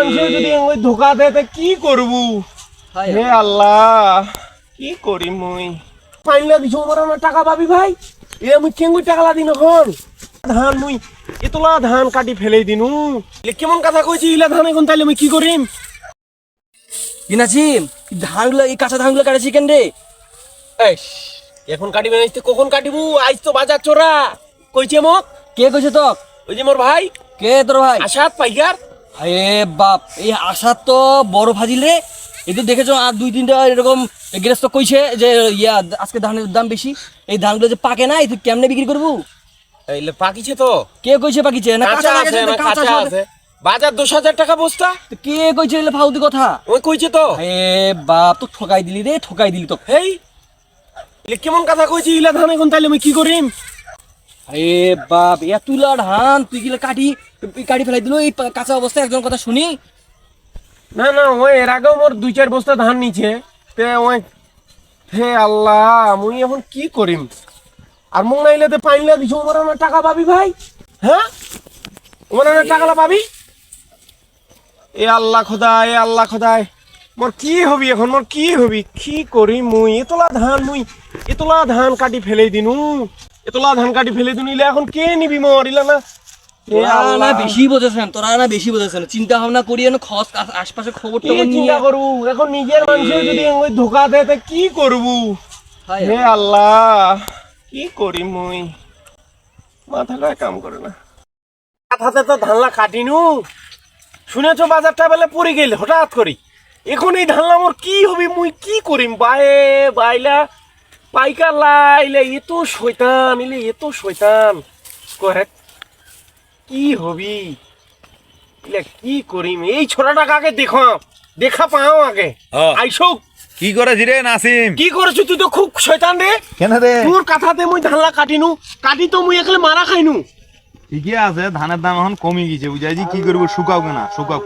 মানুষ যদি ওই ধোকা দেয় তা কি করবো? হে আল্লাহ, কি করি মুই? ফাইনলা দিছো আমার টাকা পাবি ভাই। এ মুই কেঙ্গুই টাকা লাদিন এখন ধান মুই এতলা ধান কাটি ফেলেই দিনু। কেমন কথা কইছি, ইলা ধান এখন তাইলে মুই কি করিম? কিনাছি ধানগুলো, এই কাঁচা ধানগুলো কাটেছি কেন রে? এস এখন কাটিবে না, কখন কাটিবু? আইজ তো বাজার চোরা কইছে মত। কে কইছে তো? ওই যে মোর ভাই। কে তোর ভাই? আশাত পাইকার। এ বাপ, এই আশার তো বড় ফাজিল রে। এই তো দেখেছো আর দুই তিনটা এরকম গৃহস্থ কইছে যে ইয়া আজকে ধানের দাম বেশি, এই ধানগুলো যে পাকে না, এই তুই কেমনে বিক্রি করবো? এইলে পাকিছে তো। কে কইছে পাকিছে? না কাঁচা আছে, না কাঁচা আছে। বাজার 10,000 টাকা বস্তা। তো কে কইছে এলে ফালতু কথা? ওই কইছে তো। এ বাপ, তো ঠকাই দিলি রে, ঠকাই দিলি তো। হেই এলে কেমন কথা কইছি, ইলা ধান এখন তাইলে আমি কি করিম? এ বাপ, এতুলা ধান তুই গিলা কাটি ফেলাই দিল এই কাঁচা অবস্থায়, একজন কথা শুনি। না না, ওই এর আগেও মোর 2-4 বস্তা ধান নিছে তে ওই। হে আল্লাহ, মুই এখন কি করিম? আর মুখ নাইলে তে পাইনলা দিছো আমার টাকা পাবি ভাই। হ্যাঁ, আমার টাকালা পাবি। এ আল্লাহ খোদায়, এ আল্লাহ খোদায়, মোর কি হবি এখন? মোর কি হবি? কি করি মুই? এতলা ধান কাটি ফেলেই দিনু। এতলা ধান কাটি ফেলে দিনু, ইলা এখন কে নিবি মোর? ইলা না না বেশি বোঝাছেন তোরা, না বেশি বোঝাছেন। চিন্তা ভাবনা করিয়ে না, খস আশপাশে খবর কি টবর নিয়ে চিন্তা করবো এখন? নিজের মানুষ যদি ওই ধোকা দেয় তা কি করবো? হায় হে আল্লাহ, কি করি মুই? মাথাটাই কাম করে না। হাতে তো ধানলা কাটিনু, শুনেছো বাজারটা বেলা পড়ে গেল হঠাৎ করি। এখন এই ধানলা মোর কি হবি? মুই কি করিম? বাইলা পাইকার লাইলে এত শয়তান, ইলে এত শয়তান কহে কি হবি? ইলে কি করিম? এই ছোটটা কাকে দেখা পাও আগে আইসো। কি করেছি রে নাসিম? কি করেছো তুই? তো খুব শয়তান রে। কেন রে? তোর কথাতে মুই ধানলা কাটি তো মুই একলে মারা খাইনু। ঠিকই আছে, ধানের দাম এখন কমে গেছে বুঝাইছি, কি করবো? শুকাও কেনা শুকাও।